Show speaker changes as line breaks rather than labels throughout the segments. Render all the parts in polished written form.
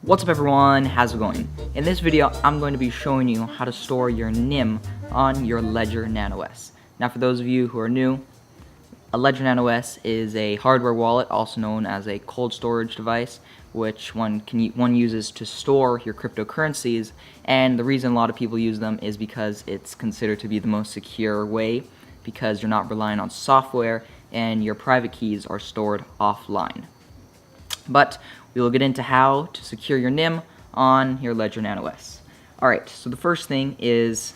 What's up everyone, how's it going? In this video, I'm going to be showing you how to store your NIM on your Ledger Nano S. Now for those of you who are new, a Ledger Nano S is a hardware wallet, also known as a cold storage device, which one uses to store your cryptocurrencies, and the reason a lot of people use them is because it's considered to be the most secure way, because you're not relying on software and your private keys are stored offline. But we will get into how to secure your NIM on your Ledger Nano S. Alright, so the first thing is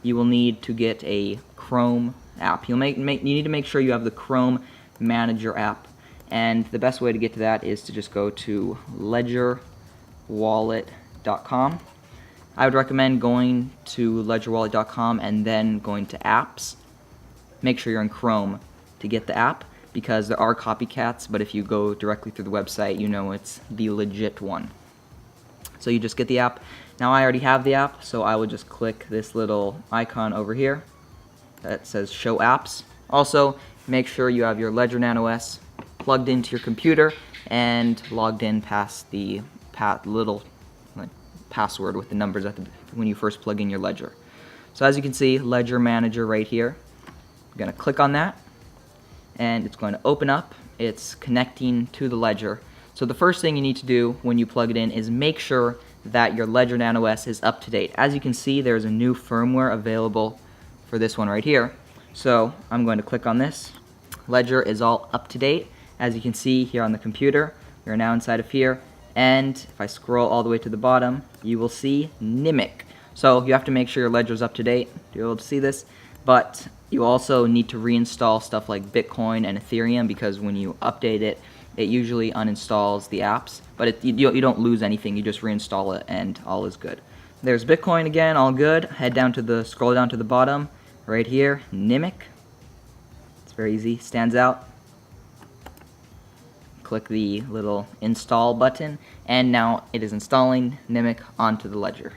you will need to get a Chrome app. You need to make sure you have the Chrome Manager app, and the best way to get to that is to just go to ledgerwallet.com. I would recommend going to ledgerwallet.com and then going to apps. Make sure you're in Chrome to get the app, because there are copycats, but if you go directly through the website, you know it's the legit one. So you just get the app. Now I already have the app, so I would just click this little icon over here that says Show Apps. Also, make sure you have your Ledger Nano S plugged into your computer and logged in past the little password with the numbers when you first plug in your Ledger. So as you can see, Ledger Manager right here. I'm going to click on that, and it's going to open up. It's connecting to the Ledger. So the first thing you need to do when you plug it in is make sure that your Ledger Nano S is up to date. As you can see, there's a new firmware available for this one right here. So I'm going to click on this. Ledger is all up to date. As you can see here on the computer, we're now inside of here, and if I scroll all the way to the bottom, you will see Nimiq. So you have to make sure your Ledger is up to date to be able to see this, but you also need to reinstall stuff like Bitcoin and Ethereum, because when you update it, it usually uninstalls the apps, but you don't lose anything, you just reinstall it and all is good. There's Bitcoin again, all good. Scroll down to the bottom, right here, Nimiq. It's very easy, stands out. Click the little install button, and now it is installing Nimiq onto the Ledger.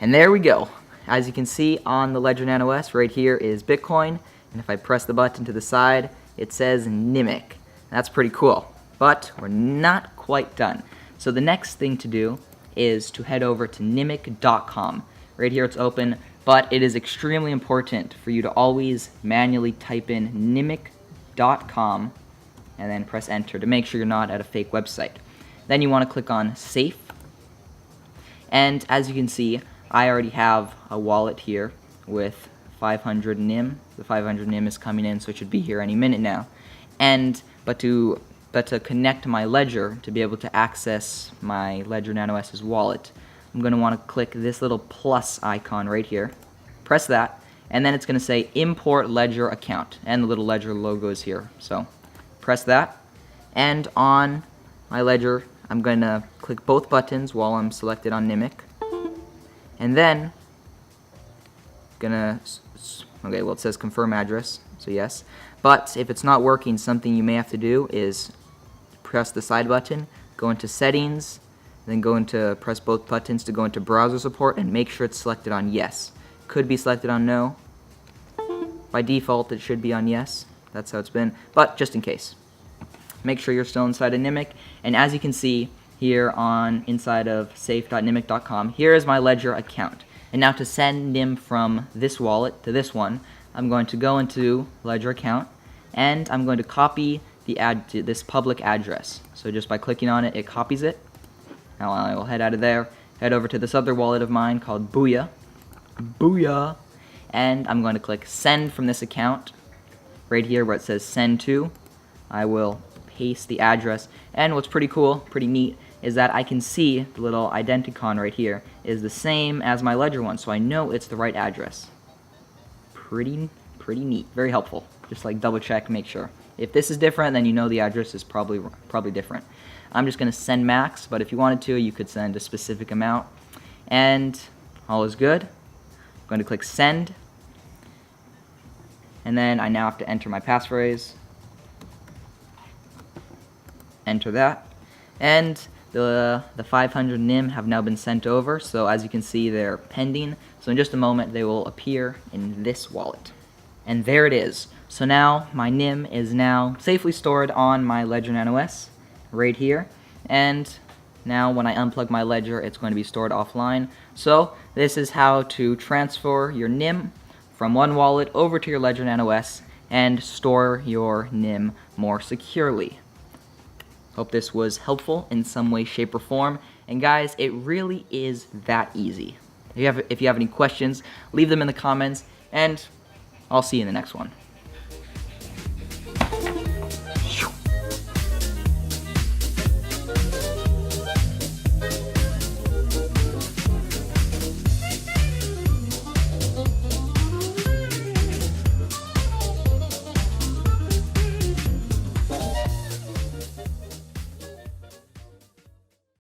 And there we go. As you can see on the Ledger Nano S, right here is Bitcoin, and if I press the button to the side, it says Nimiq. That's pretty cool, but we're not quite done. So the next thing to do is to head over to Nimiq.com. Right here it's open, but it is extremely important for you to always manually type in Nimiq.com and then press enter to make sure you're not at a fake website. Then you want to click on Safe, and as you can see, I already have a wallet here with 500 NIM. The 500 NIM is coming in, so it should be here any minute now. But to connect to my Ledger, to be able to access my Ledger Nano S's wallet, I'm going to want to click this little plus icon right here. Press that, and then it's going to say Import Ledger Account, and the little Ledger logo is here. So press that, and on my Ledger, I'm going to click both buttons while I'm selected on Nimiq. And then, it says confirm address, so yes. But if it's not working, something you may have to do is press the side button, go into settings, then press both buttons to go into browser support, and make sure it's selected on yes. Could be selected on no. By default, it should be on yes. That's how it's been, but just in case. Make sure you're still inside of Nimiq, and as you can see, here inside of safe.nimiq.com, here is my Ledger account. And now to send NIM from this wallet to this one, I'm going to go into Ledger account, and I'm going to copy this public address. So just by clicking on it, it copies it. Now I will head out of there, head over to this other wallet of mine called Booyah, and I'm going to click send from this account. Right here where it says send to, I will paste the address, and what's pretty cool, pretty neat, is that I can see the little identicon right here is the same as my Ledger one, so I know it's the right address. Pretty neat, very helpful. Just like double check, make sure. If this is different, then you know the address is probably different. I'm just going to send max, but if you wanted to, you could send a specific amount. And all is good. I'm going to click send, and then I now have to enter my passphrase. Enter that, and the 500 NIM have now been sent over, so as you can see, they're pending. So in just a moment, they will appear in this wallet. And there it is. So now my NIM is now safely stored on my Ledger Nano S right here, and Now when I unplug my ledger, it's going to be stored offline. So this is how to transfer your NIM from one wallet over to your Ledger Nano S and store your NIM more securely. Hope this was helpful in some way, shape, or form. And guys, it really is that easy. If you have any questions, leave them in the comments, and I'll see you in the next one.